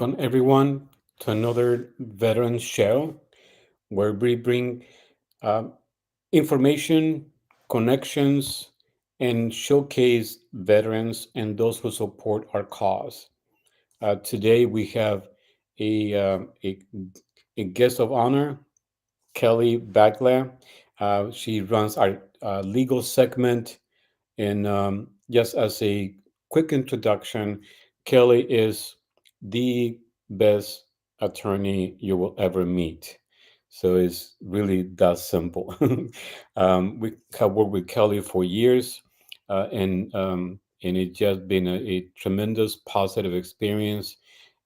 Welcome, everyone, to another Veteran Show where we bring uh, information, connections, and showcase veterans and those who support our cause. Today, we have a, uh, a, a guest of honor, Kelly Bagla. She runs our legal segment. And just as a quick introduction, Kelly is the best attorney you will ever meet. So it's really that simple. We have worked with Kelly for years, and it's just been a tremendous positive experience,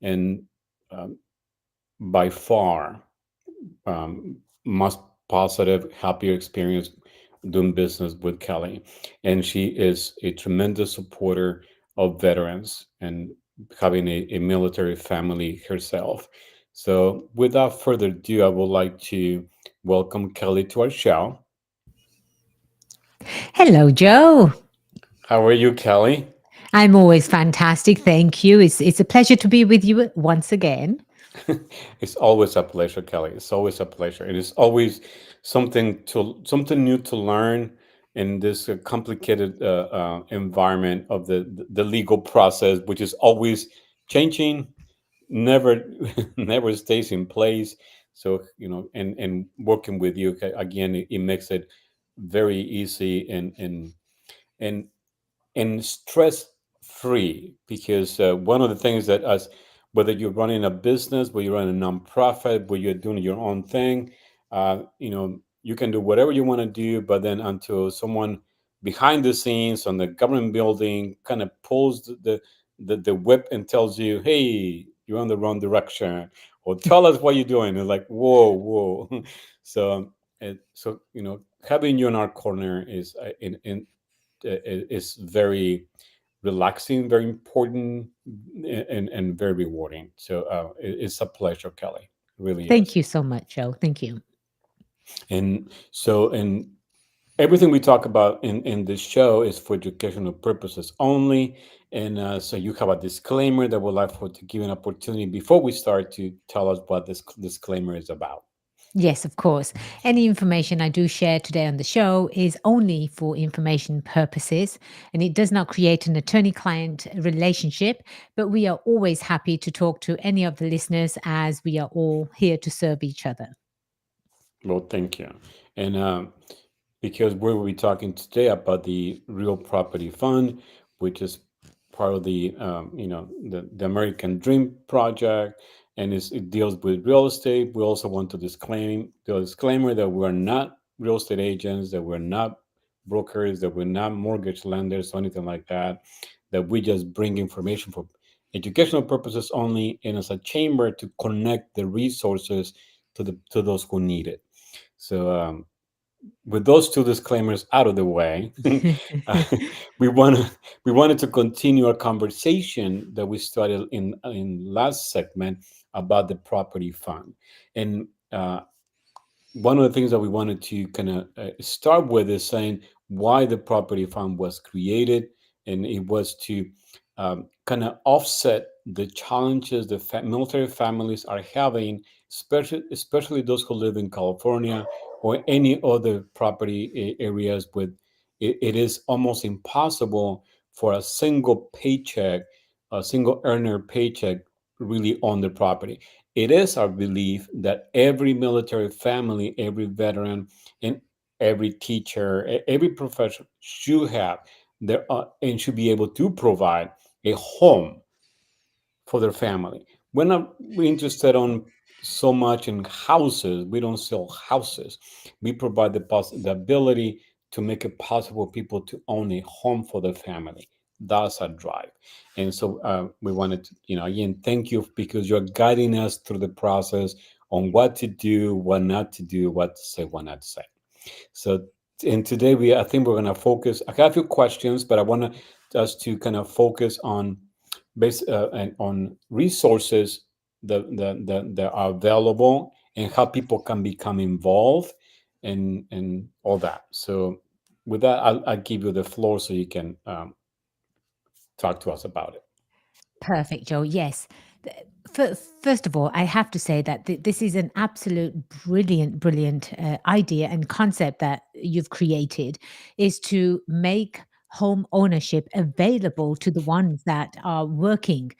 and um, by far most positive, happier experience doing business with Kelly. And she is a tremendous supporter of veterans and having a military family herself. So, without further ado, I would like to welcome Kelly to our show. Hello, Joe. How are you, Kelly? I'm always fantastic. Thank you. It's a pleasure to be with you once again. It's always a pleasure, Kelly. It's always a pleasure. It is always something new to learn in this complicated environment of the legal process, which is always changing, never never stays in place. So and working with you again, it makes it very easy and and stress free because one of the things that as whether you're running a business, whether you're running a nonprofit, whether you're doing your own thing, you can do whatever you want to do, but then until someone behind the scenes on the government building kind of pulls the whip and tells you, hey, you're on the wrong direction, or tell us what you're doing, it's like whoa. So having you in our corner is very relaxing, very important, and very rewarding. So it's a pleasure, Kelly. It really Thank is. you so much, Joe. Thank you. And everything we talk about in this show is for educational purposes only. And so you have a disclaimer that we'd like for to give an opportunity before we start to tell us what this disclaimer is about. Yes, of course. Any information I do share today on the show is only for information purposes and it does not create an attorney client relationship. But we are always happy to talk to any of the listeners as we are all here to serve each other. Well, thank you. And because we will be talking today about the Real Property Fund, which is part of the American Dream Project, and it deals with real estate. We also want to disclaim the disclaimer that we're not real estate agents, that we're not brokers, that we're not mortgage lenders or anything like that. That we just bring information for educational purposes only, and as a chamber to connect the resources to those who need it. So with those two disclaimers out of the way, uh, we want to we wanted to continue our conversation that we started in last segment about the property fund, and one of the things that we wanted to kind of start with is saying why the property fund was created, and it was to kind of offset the challenges the military families are having, especially those who live in California or any other property areas with it is almost impossible for a single paycheck, a single earner paycheck really on the property. It is our belief that every military family, every veteran, and every teacher, every professional should have and should be able to provide a home for their family. We're not interested on so much in houses. We don't sell houses. We provide the ability to make it possible for people to own a home for their family. That's our drive. And so we wanted to, again, thank you because you're guiding us through the process on what to do, what not to do, what to say, what not to say. So, and today I think we're going to focus. I have a few questions, but I want us to kind of focus on and on resources that are available and how people can become involved and all that. So, with that, I'll give you the floor so you can talk to us about it. Perfect, Joe. Yes. First of all, I have to say that this is an absolute brilliant idea and concept that you've created, is to make home ownership available to the ones that are working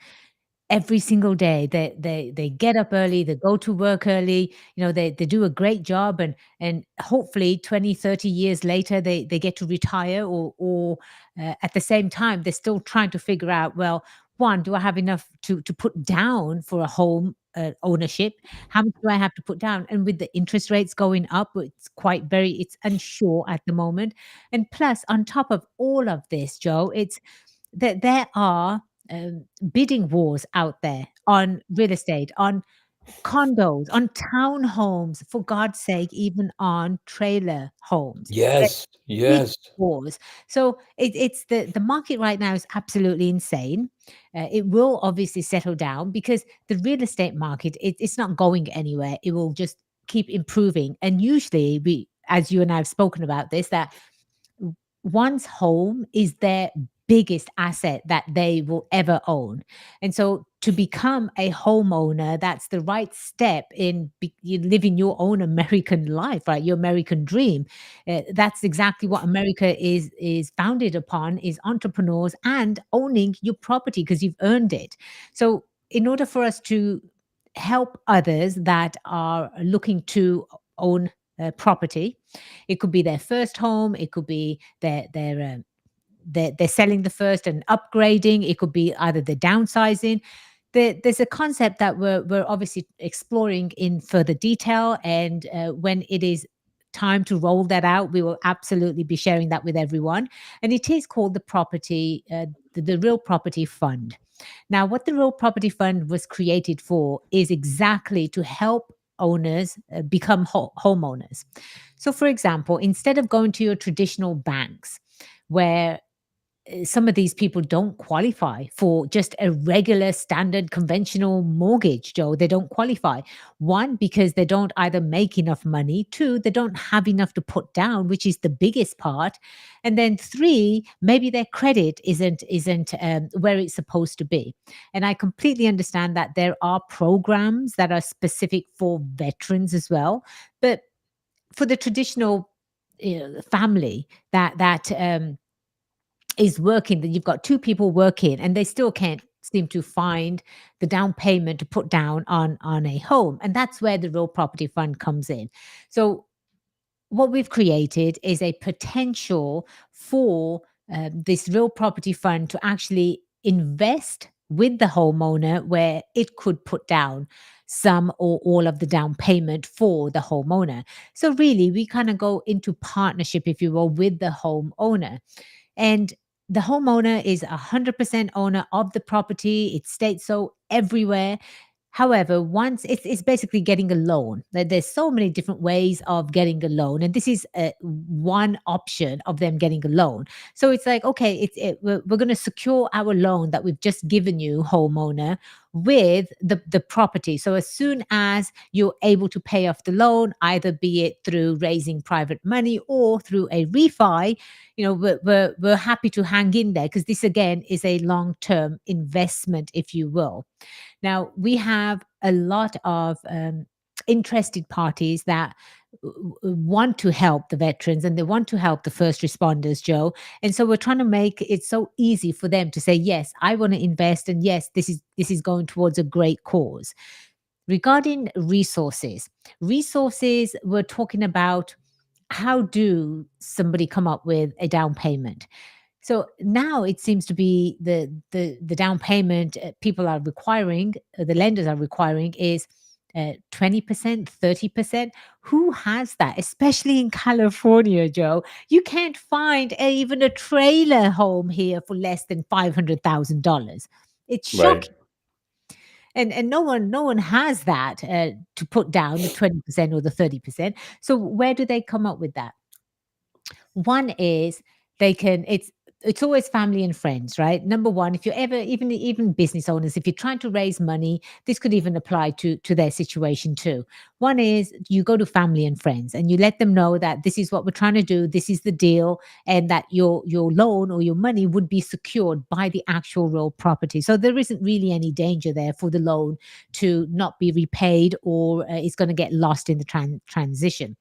every single day. They get up early, they go to work early, they do a great job, and hopefully 20, 30 years later they get to retire, or at the same time they're still trying to figure out, well, one, do I have enough to put down for a home ownership? How much do I have to put down? And with the interest rates going up, it's unsure at the moment. And plus, on top of all of this, Joe, it's that there are bidding wars out there on real estate, on condos, on townhomes, for God's sake, even on trailer homes. There Yes, big yes. wars. So it's the market right now is absolutely insane. It will obviously settle down because the real estate market, it's not going anywhere. It will just keep improving. And usually, as you and I have spoken about this, that one's home is their biggest asset that they will ever own. And so to become a homeowner, that's the right step in you living your own American life, right? Your American dream. That's exactly what America is founded upon, is entrepreneurs and owning your property because you've earned it. So in order for us to help others that are looking to own property, it could be their first home, it could be they're selling the first and upgrading. It could be either the downsizing. There's a concept that we're obviously exploring in further detail, and when it is time to roll that out, we will absolutely be sharing that with everyone. And it is called the Real Property Fund. Now, what the Real Property Fund was created for is exactly to help owners become homeowners. So, for example, instead of going to your traditional banks, where some of these people don't qualify for just a regular standard conventional mortgage, Joe. They don't qualify. One, because they don't either make enough money. Two, they don't have enough to put down, which is the biggest part. And then three, maybe their credit isn't where it's supposed to be. And I completely understand that there are programs that are specific for veterans as well. But for the traditional family that is working, that you've got two people working and they still can't seem to find the down payment to put down on a home, and that's where the Real Property Fund comes in. So what we've created is a potential for this Real Property Fund to actually invest with the homeowner, where it could put down some or all of the down payment for the homeowner. So really, we kind of go into partnership, if you will, with the homeowner. And the homeowner is 100% owner of the property. It states so everywhere. However, once it's basically getting a loan. There's so many different ways of getting a loan, and this is one option of them getting a loan. So it's like, okay, we're going to secure our loan that we've just given you, homeowner, with the property. So as soon as you're able to pay off the loan, either be it through raising private money or through a refi, we're happy to hang in there, because this again is a long-term investment, if you will. Now, we have a lot of interested parties that want to help the veterans, and they want to help the first responders, Joe. And so we're trying to make it so easy for them to say, yes, I want to invest, and yes, this is going towards a great cause. Regarding resources, we're talking about, how do somebody come up with a down payment? So now it seems to be the down payment people are requiring, the lenders are requiring, is 20%, 30%. Who has that? Especially in California, Joe. You can't find even a trailer home here for less than $500,000. It's Right. shocking. And no one has that to put down the 20% or the 30%. So where do they come up with that? One is, they can it's it's always family and friends, right? Number one, if you're ever, even business owners, if you're trying to raise money, this could even apply to their situation too. One is you go to family and friends and you let them know that this is what we're trying to do, this is the deal, and that your loan or your money would be secured by the actual real property. So there isn't really any danger there for the loan to not be repaid, or it's going to get lost in the transition.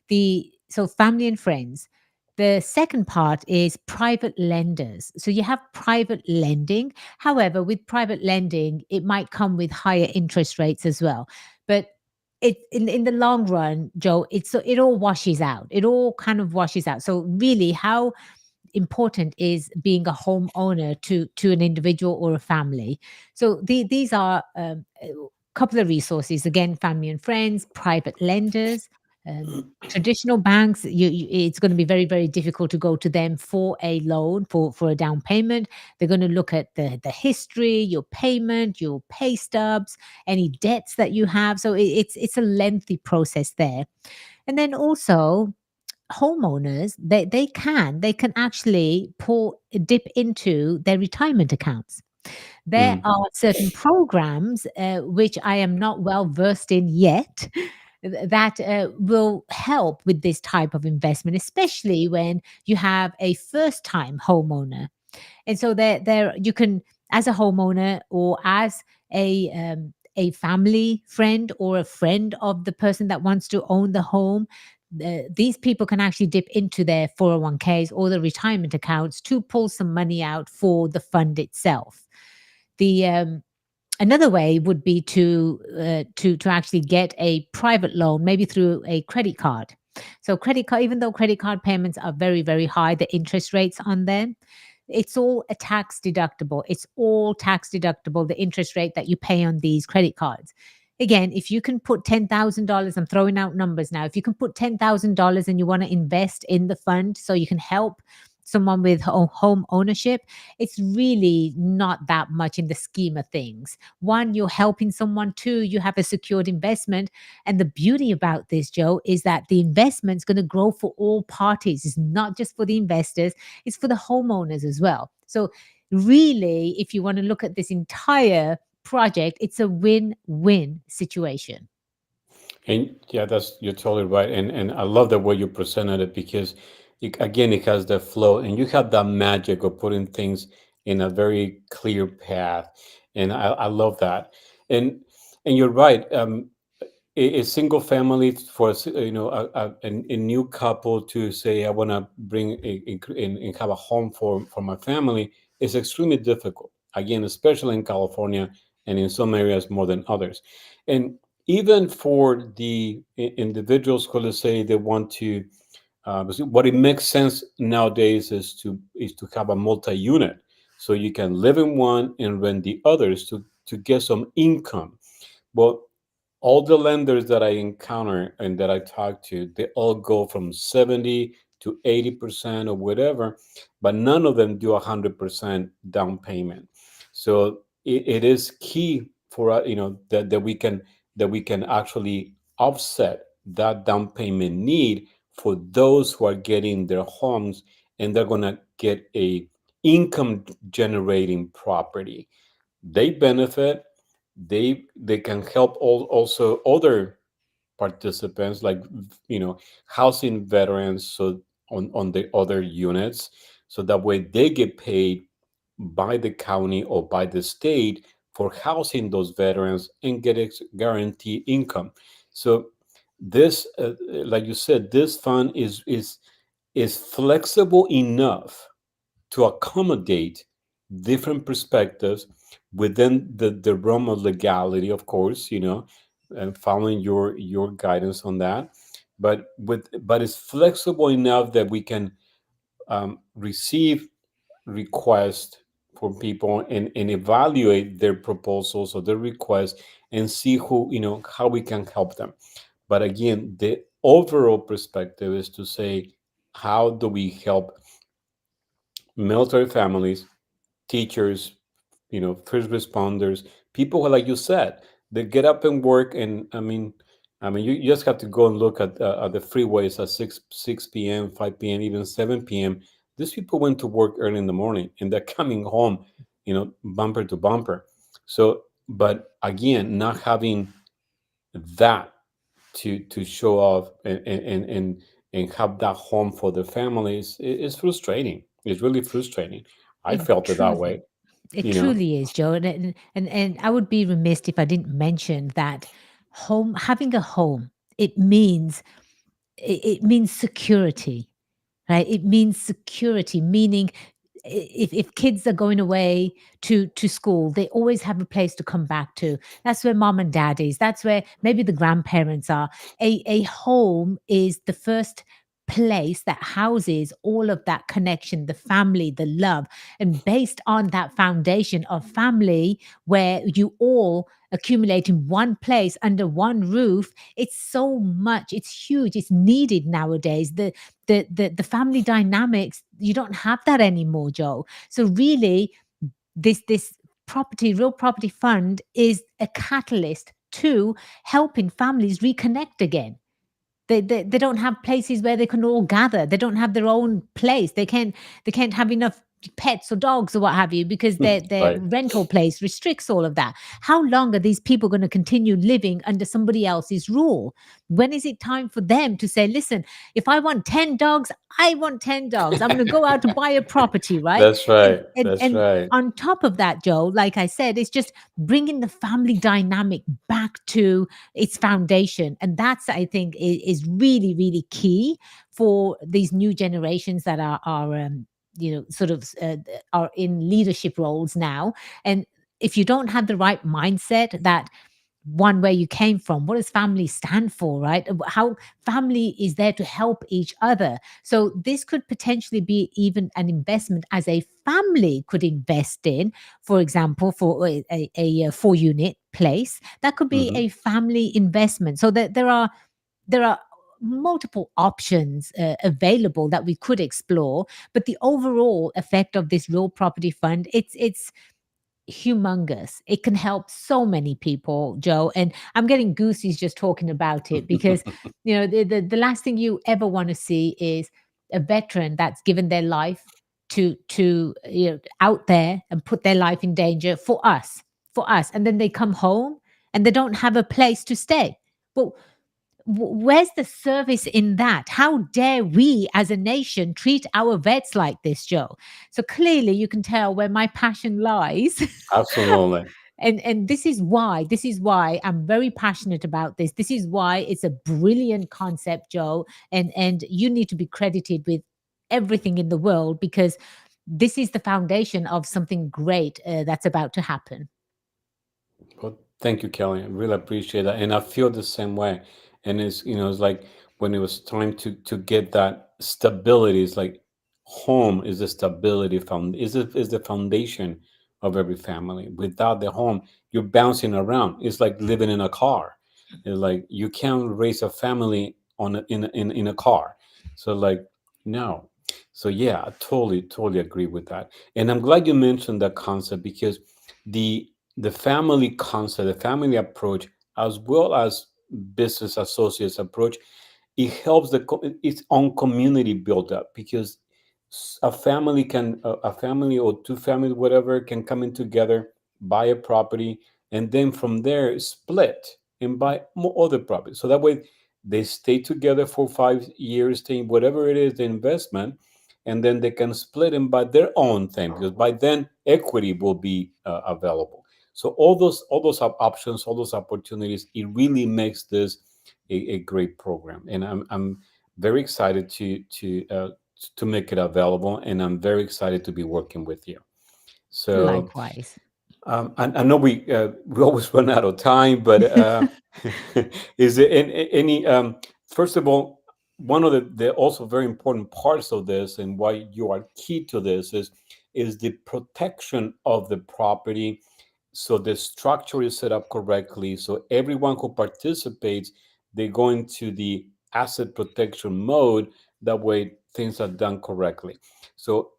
The So family and friends. The second part is private lenders. So you have private lending. However, with private lending, it might come with higher interest rates as well. But in the long run, Joe, it all washes out. It all kind of washes out. So really, how important is being a homeowner to an individual or a family? So these are a couple of resources. Again, family and friends, private lenders. Traditional banks, it's going to be very, very difficult to go to them for a loan, for a down payment. They're going to look at the history, your payment, your pay stubs, any debts that you have. So it's a lengthy process there. And then also homeowners, they can actually dip into their retirement accounts. There Mm. are certain programs, which I am not well versed in yet, that will help with this type of investment, especially when you have a first time homeowner. And so there you can, as a homeowner or as a family friend or a friend of the person that wants to own the home, these people can actually dip into their 401ks or the retirement accounts to pull some money out for the fund itself. The Another way would be to actually get a private loan, maybe through a credit card. So credit card, even though credit card payments are very, very high, the interest rates on them, it's all a tax deductible. It's all tax deductible, the interest rate that you pay on these credit cards. Again, if you can put $10,000, I'm throwing out numbers now. If you can put $10,000 and you want to invest in the fund so you can help someone with home ownership, it's really not that much in the scheme of things. One, you're helping someone. Two, you have a secured investment. And the beauty about this, Joe, is that the investment's going to grow for all parties. It's not just for the investors, it's for the homeowners as well. So, really, if you want to look at this entire project, it's a win-win situation. And yeah, that's you're totally right. And I love the way you presented it because again it has the flow and you have that magic of putting things in a very clear path. And I love that. And and you're right. A single family for a new couple to say I want to bring and have a home for my family is extremely difficult, again, especially in California and in some areas more than others. And even for the individuals who, let's say, they want to what it makes sense nowadays is to have a multi-unit, so you can live in one and rent the others to get some income. Well, all the lenders that I encounter and that I talk to, they all go from 70 to 80% or whatever, but none of them do 100% down payment. So it is key for us, that we can actually offset that down payment need for those who are getting their homes and they're gonna get a income generating property. They benefit. They can help also other participants, like housing veterans, so on the other units, so that way they get paid by the county or by the state for housing those veterans and get guaranteed income. So this, like you said, this fund is flexible enough to accommodate different perspectives within the realm of legality, of course, and following your guidance on that. But it's flexible enough that we can receive requests from people and evaluate their proposals or their requests and see how we can help them. But again, the overall perspective is to say, how do we help military families, teachers, first responders, people who, like you said, they get up and work, and I mean, you just have to go and look at the freeways at 6 p.m., 5 p.m., even 7 p.m. These people went to work early in the morning and they're coming home, bumper to bumper. So, but again, not having that to show off and have that home for the families is frustrating. It's really frustrating. I It felt it that truly way, it you know. truly is, Joe, and I would be remiss if I didn't mention that having a home, it means it means security, right? It means security, meaning if kids are going away to school, they always have a place to come back to. That's where mom and dad is. That's where maybe the grandparents are. A home is the first place that houses all of that connection, the family, the love. And based on that foundation of family, where you all accumulate in one place under one roof, it's so much, it's huge, it's needed nowadays. The family dynamics, you don't have that anymore, Joe. So really, this real property fund is a catalyst to helping families reconnect again. They don't have places where they can all gather. They don't have their own place. They can't have enough pets or dogs or what have you, because their Right. rental place restricts all of that. How long are these people going to continue living under somebody else's rule? When is it time for them to say, listen, if I want 10 dogs, I want 10 dogs. I'm going to go out to buy a property, right? That's And right. and That's and right. on top of that, Joe, like I said, it's just bringing the family dynamic back to its foundation. And that's, I think, is really, really key for these new generations that are sort of are in leadership roles now. And if you don't have the right mindset, that one, where you came from, what does family stand for, right? How family is there to help each other. So this could potentially be even an investment as a family could invest in, for example, for a 4 unit place. That could be Hmm. a family investment. So that there are multiple options available that we could explore. But the overall effect of this real property fund, it's humongous. It can help so many people, Joe. And I'm getting goosies just talking about it, because the last thing you ever want to see is a veteran that's given their life to out there and put their life in danger for us, and then they come home and they don't have a place to stay. But where's the service in that? How dare we as a nation treat our vets like this, Joe? So clearly you can tell where my passion lies. Absolutely. And this is why I'm very passionate about this. This is why it's a brilliant concept, Joe. And you need to be credited with everything in the world, because this is the foundation of something great that's about to happen. Well, thank you, Kelly. I really appreciate that, and I feel the same way. And it's like when it was time to get that stability. It's like home is the stability found is the foundation of every family. Without the home, you're bouncing around. It's like living in a car. It's like you can't raise a family in a car. So like no. So yeah, I totally agree with that. And I'm glad you mentioned that concept because the the family concept, the family approach, as well as business associates approach, it helps its own community build up because a family or two families, whatever, can come in together, buy a property, and then from there split and buy more other properties. So that way they stay together for 5 years, staying whatever it is the investment, and then they can split and buy their own thing because by then equity will be available. So all those options, all those opportunities, it really makes this a great program, and I'm very excited to make it available, and I'm very excited to be working with you. So Likewise. I know we always run out of time, but is there any first of all, one of the also very important parts of this and why you are key to this is the protection of the property, so the structure is set up correctly, so everyone who participates, they go into the asset protection mode. That way things are done correctly. So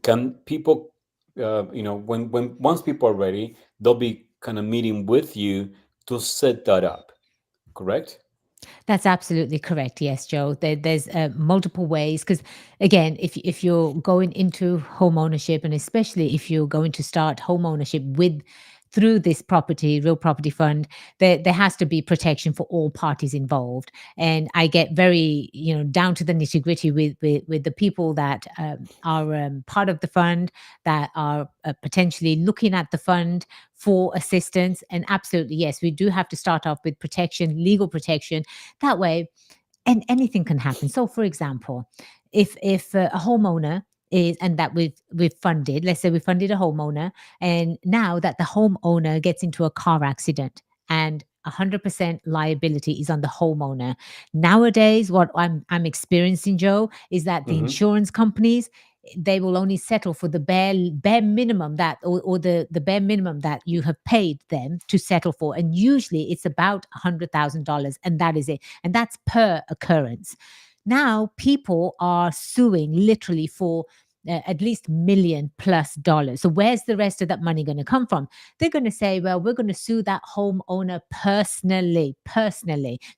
can people when once people are ready, they'll be kind of meeting with you to set that up, correct? That's absolutely correct. Yes, Joe. There's multiple ways because, again, if you're going into home ownership, and especially if you're going to start home ownership with through this property real property fund, there has to be protection for all parties involved. And I get very down to the nitty gritty with the people that are part of the fund, that are potentially looking at the fund for assistance. And absolutely, yes, we do have to start off with protection, legal protection, that way, and anything can happen. So, for example, if a homeowner is, and that we've funded, let's say we funded a homeowner, and now that the homeowner gets into a car accident and 100% liability is on the homeowner. Nowadays, what I'm experiencing, Joe, is that the Hmm. insurance companies, they will only settle for the bare minimum that, or the bare minimum that you have paid them to settle for, and usually it's about $100,000, and that is it, and that's per occurrence. Now people are suing literally for at least $1 million plus. So where's the rest of that money going to come from? They're going to say, well, we're going to sue that homeowner personally.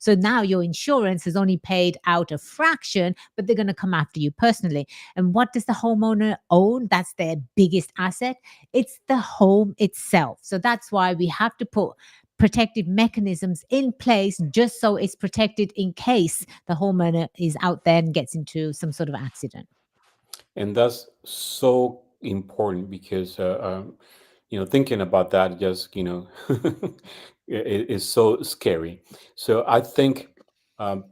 So now your insurance has only paid out a fraction, but they're going to come after you personally. And what does the homeowner own? That's their biggest asset. It's the home itself. So that's why we have to put protective mechanisms in place, just so it's protected in case the homeowner is out there and gets into some sort of accident. And that's so important because thinking about that just is so scary. So I think, um,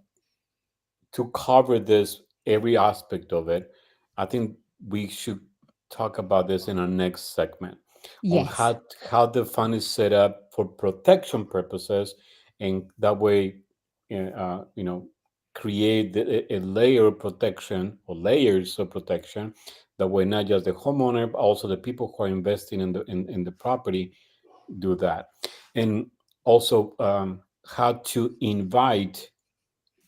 to cover this every aspect of it, I think we should talk about this in our next segment on Yes, how the fund is set up for protection purposes, and that way, create a layer of protection or layers of protection. That way, not just the homeowner, but also the people who are investing in the property do that, and also, how to invite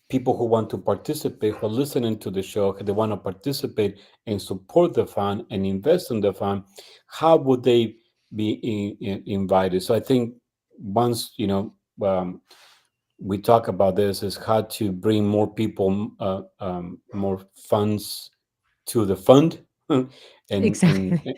people who want to participate, who are listening to the show, they want to participate and support the fund and invest in the fund, how would they be invited? So I think once we talk about this, is how to bring more people, more funds to the fund, and and exactly.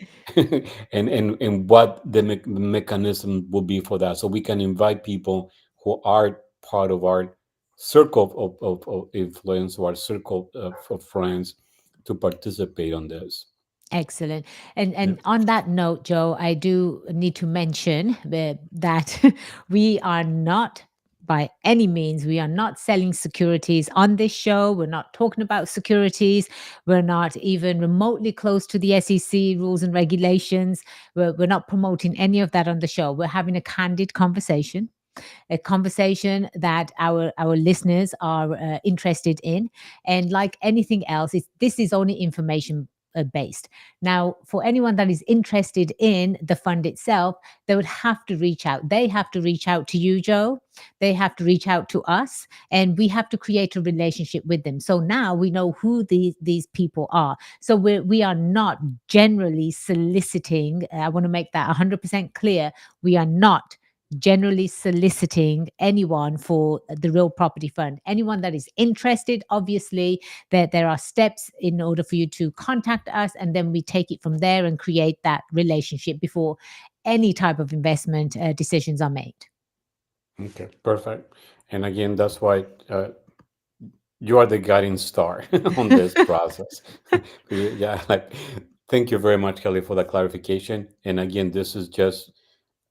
and what the mechanism will be for that, so we can invite people who are part of our circle of influence, or our circle of friends, to participate on this. Excellent. Yeah. And on that note, Joe, I do need to mention that we are not, by any means, we are not selling securities on this show. We're not talking about securities. We're not even remotely close to the SEC rules and regulations. We're not promoting any of that on the show. We're having a candid conversation, a conversation that our listeners are interested in. And like anything else, this is only information based. Now, for anyone that is interested in the fund itself, they would have to reach out. They have to reach out to you, Joe. They have to reach out to us, and we have to create a relationship with them. So now we know who these people are. So we are not generally soliciting. I want to make that 100% clear. We are not generally soliciting anyone for the real property fund. Anyone that is interested, obviously, there are steps in order for you to contact us, and then we take it from there and create that relationship before any type of investment decisions are made. Okay, perfect. And again, that's why, you are the guiding star on this process. Yeah, like, thank you very much, Kelly, for that clarification. And again, this is just,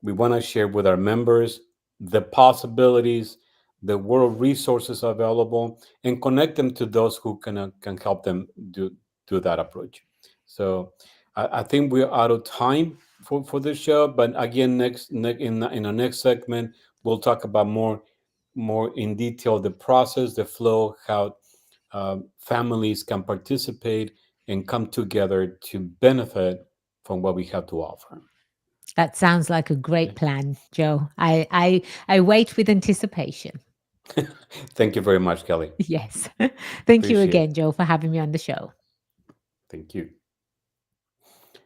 we want to share with our members the possibilities, the world resources available, and connect them to those who can help them do that approach. So I think we're out of time for this show. But again, in our next segment, we'll talk about more in detail the process, the flow, how families can participate and come together to benefit from what we have to offer. That sounds like a Yeah. great plan, Joe. I wait with anticipation. Thank you very much, Kelly. Yes. Thank you Appreciate it. again, Joe, for having me on the show. Thank you.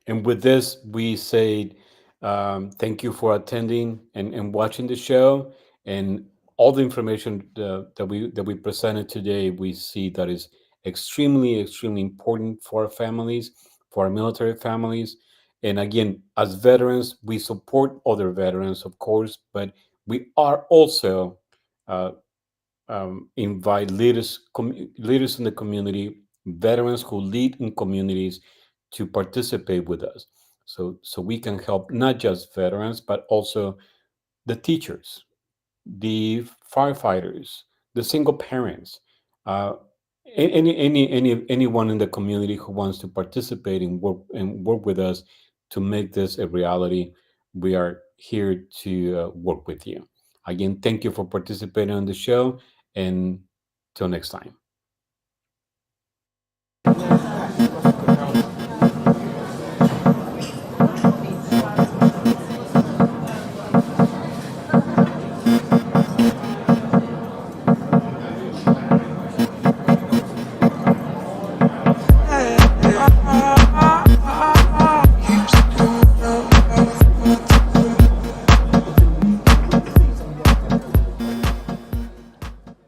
And with this, we say, thank you for attending and watching the show. And all the information that we presented today, we see that is extremely important for our families, for our military families. And again, as veterans, we support other veterans, of course, but we are also uh, invite leaders in the community, veterans who lead in communities, to participate with us, so we can help not just veterans but also the teachers, the firefighters, the single parents, uh, anyone in the community who wants to participate and work with us to make this a reality. We are here to work with you. Again, thank you for participating on the show, and till next time.